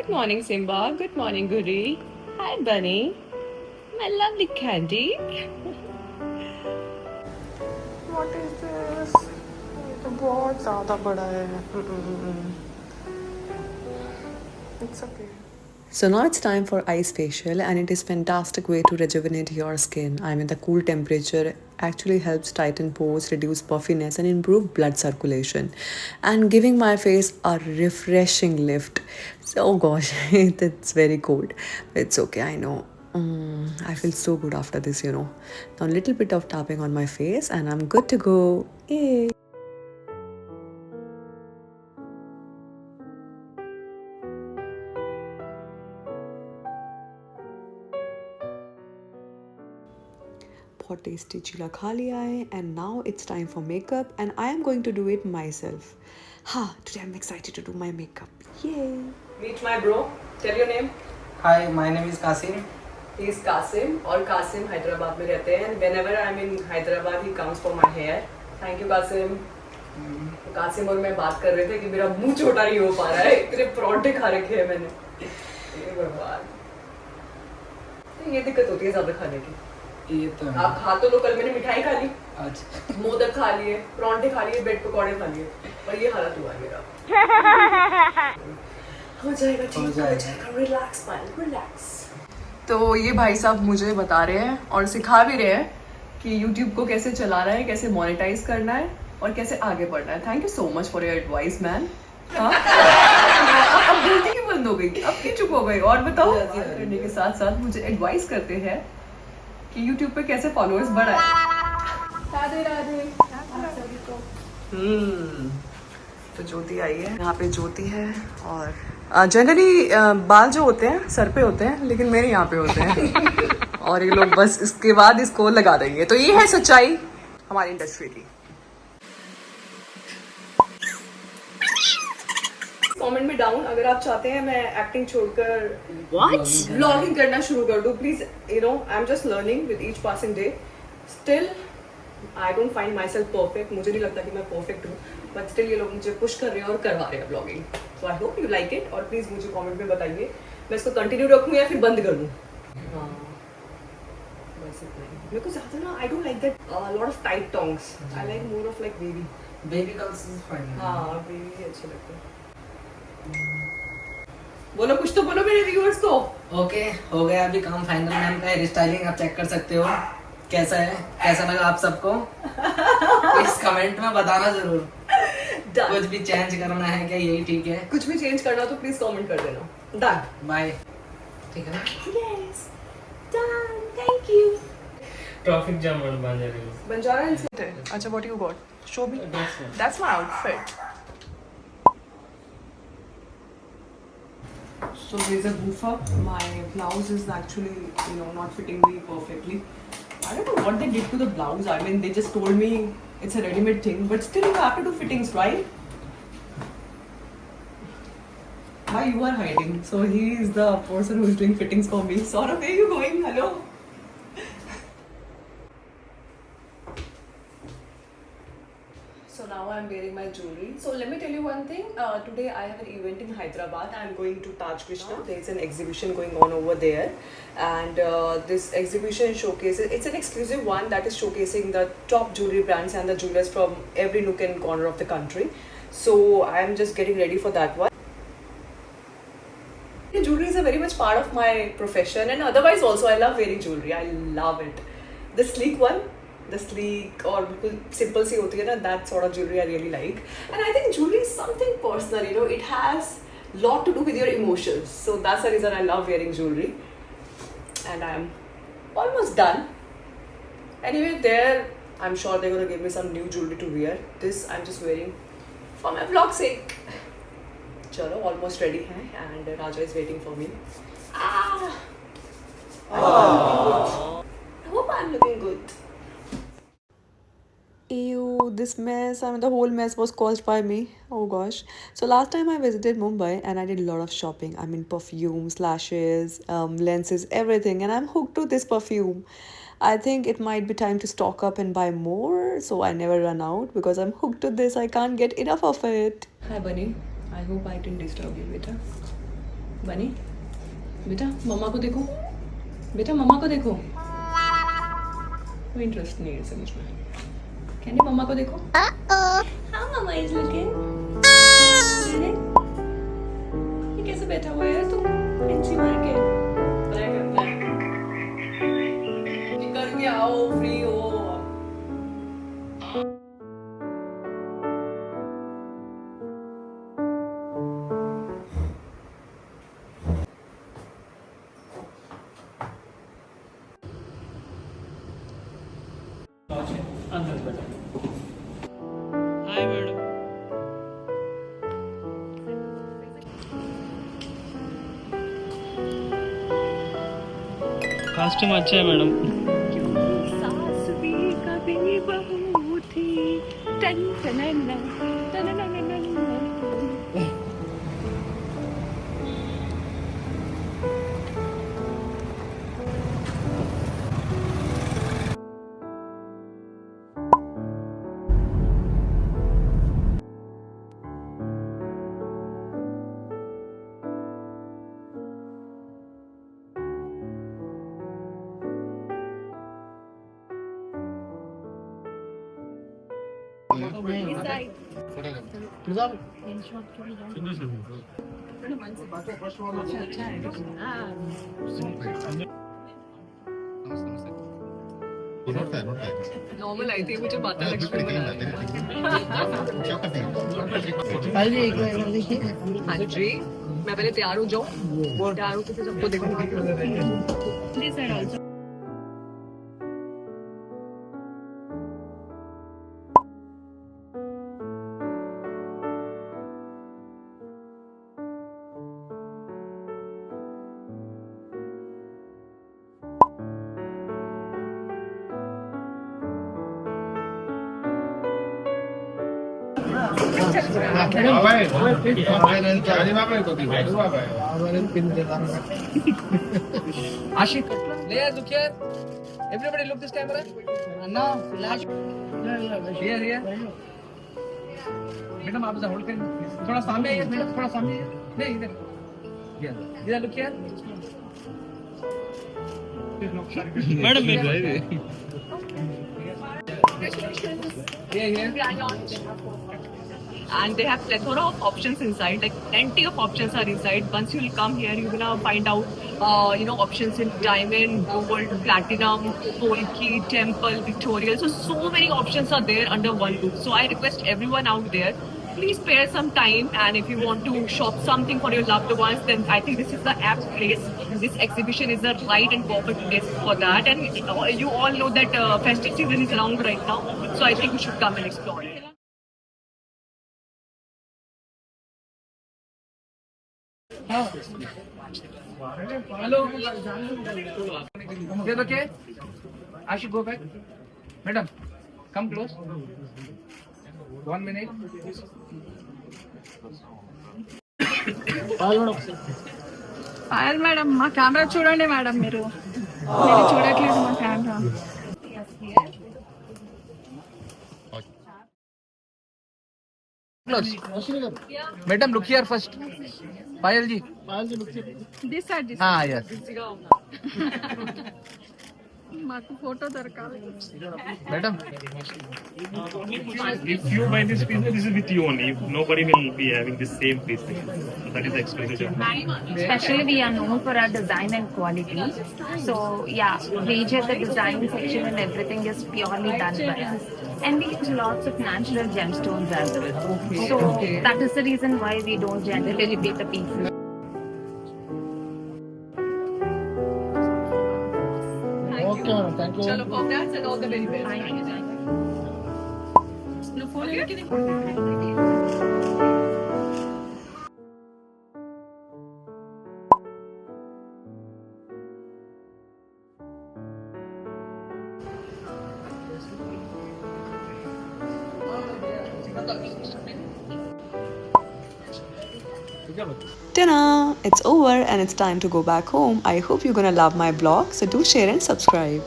Good morning, Simba. Good morning, Goody. Hi, Bunny. My lovely candy. What is this? ये तो बहुत ज़्यादा बड़ा है. It's okay. So now it's time for ice facial, and it is fantastic way to rejuvenate your skin. I mean, the cool temperature actually helps tighten pores, reduce puffiness, and improve blood circulation, and giving my face a refreshing lift. So oh gosh, it's very cold. It's okay, I know. I feel so good after this, you know. Now a little bit of tapping on my face, and I'm good to go. Yay! बहुत tasty cheela खा लिया है and now it's time for makeup and I am going to do it myself. हाँ, today I am excited to do my makeup. ये Meet my bro. Tell your name. Hi, my name is Kasim. He is Kasim और Kasim Hyderabad में रहते हैं. Whenever I'm in Hyderabad, he comes for my hair. Thank you, Kasim. तो कासिम और मैं बात कर रहे थे कि मेरा मुंह छोटा नहीं हो पा रहा है. इतने परोठे खा रखे हैं मैंने. ये भगवान. तो ये दिक्कत होती है ज़्यादा खाने की. ये तो है. आप खा तो लो. कल मैंने मिठाई खा ली, अच्छा. मोदक खा लिए, परांठे खा लिए, ब्रेड पकौड़े खा लिए, और ये हालत हुआ मेरा. हो जाएगा ठीक, हो जाएगा. Relax man, relax. तो ये भाई साहब मुझे बता रहे हैं और सिखा भी रहे हैं कि YouTube को कैसे चलाना है, कैसे मोनेटाइज करना है और कैसे आगे बढ़ना है. Thank you so much for your advice man. हाँ. अब बोलती क्यों बंद हो गई? अब क्यों चुप हो गई? और बताओ. करने के साथ साथ मुझे एडवाइस करते हैं कि YouTube पे कैसे फॉलोअर्स बढ़ाए. राधे राधे आप सभी को. तो ज्योति आई है. यहाँ पे ज्योति है और जनरली बाल जो होते हैं सर पे होते हैं, लेकिन मेरे यहाँ पे होते हैं. और ये लोग बस इसके बाद इसको लगा देंगे. तो ये है सच्चाई हमारी इंडस्ट्री की. कमेंट में डाउन अगर आप चाहते हैं मैं एक्टिंग छोड़कर व्लॉगिंग करना शुरू कर दूं. Please you know I am just learning with each passing day. Still I don't find my self perfect. मुझे नहीं लगता कि मैं परफेक्ट हूँ, बट स्टिल ये लोग मुझे पुश कर रहे हैं और करवा रहे हैं blogging. So I hope you like it और प्लीज मुझे कमेंट में बताइए मैं इसको कंटिन्यू रखूँ या फिर बंद कर दूँ. हाँ बस इतना ही. मेरे को ज़्यादा ना I don't like that lot of tight tongs. I like more of like baby. Baby girls is fine. हाँ बेबी अच्छे लगते हैं. बोलो कुछ तो बोलो मेरे व्यूअर्स को. ओके, हो गया अभी काम फाइनल. मैम का हेयर स्टाइलिंग आप चेक कर सकते हो. कैसा है, कैसा लगा आप सबको? इस कमेंट में बताना जरूर. कुछ भी चेंज करना है क्या, यही ठीक है? कुछ भी चेंज करना तो प्लीज कमेंट कर देना. डन. बाय. ठीक है ना? Yes done. Thank you. Traffic jam बन जाएगा. बंजारा हिल्स है. अच्छा what you got? Show me. That's my outfit. So there's a boofer. My blouse is actually, you know, not fitting me perfectly. I don't know what they did to the blouse. I mean, they just told me it's a ready-made thing, but still you have to do fittings, right? Why you are hiding? So he is the person who is doing fittings for me. Saurabh, where are you going? Hello. So now I'm wearing my jewelry. So let me tell you one thing. Today I have an event in Hyderabad. I'm going to Taj Krishna. There's an exhibition going on over there, and this exhibition showcases. It's an exclusive one that is showcasing the top jewelry brands and the jewelers from every nook and corner of the country. So I'm just getting ready for that one. Jewelry is a very much part of my profession, and otherwise also I love wearing jewelry. I love it. The sleek one. The sleek और बिल्कुल simple सी होती है ना, that sort of jewelry I really like. And I think jewelry is something personal, you know, it has lot to do with your emotions. So that's the reason I love wearing jewelry. And I'm almost done. Anyway, there I'm sure they're gonna give me some new jewelry to wear. This I'm just wearing for my vlog sake. चलो almost ready है and Raja is waiting for me. I hope I'm looking good. Ew, this mess. I mean, the whole mess was caused by me. Oh gosh. So last time I visited Mumbai and I did a lot of shopping. I mean, perfumes, lashes, lenses, everything. And I'm hooked to this perfume. I think it might be time to stock up and buy more so I never run out because I'm hooked to this. I can't get enough of it. Hi Bunny. I hope I didn't disturb you, beta. बनी बेटा मम्मा को देखो, बेटा मम्मा को देखो, कोई interest नहीं है समझ में। कैंडी मम्मा को देखो। हाँ मम्मा इज लुकिंग। ये कैसे बैठा हुआ है तू पिंची मार के? करके आओ फ्री हो। Hi madam. कॉस्ट्यूम अच्छा है मैडम। सास भी कभी बहू थी टन टन टन टन। नॉर्मल आई थी मुझे माता लक्ष्मी बना। हाँ जी मैं पहले तैयार हो जाऊँ, तैयार होकर फिर सबको देखूंगी। Ashik, there, look here. Everybody look this camera. No, flash. Here. Madam आप इधर होल्ड करें, थोड़ा सामने आइए मैडम, थोड़ा सामने आइए, नहीं इधर, इधर look here. Madam And they have plethora of options inside, like plenty of options are inside. Once you'll come here, you're gonna find out, options in diamond, gold, platinum, polki, temple, Victorial. So many options are there under one roof. So I request everyone out there, please spare some time. And if you want to shop something for your loved ones, then I think this is the apt place. This exhibition is the right and perfect place for that. And you all know that festive season is around right now. So I think you should come and explore it. Hello. Is it okay? I should go back. Madam, come close. 1 minute. Payal madam మా camera చూడండి madam, మీరు చూడట్లేదు మా camera. Close. Madam, look here first. Payal ji. This side Ah, yes. మాకు photo దొరకాలి. Madam. if you buy this piece, this is with you only. Nobody will be having the same piece. That is the exclusive. Especially we are known for our design and quality. So yeah, major the design section and everything is purely done by us. And we use lots of natural gemstones as well. So that is the reason why we don't generally repeat the pieces. Thank you. चलो congrats and all the very best. Thank you. Ta-da! It's over and it's time to go back home. I hope you're gonna love my blog, so do share and subscribe.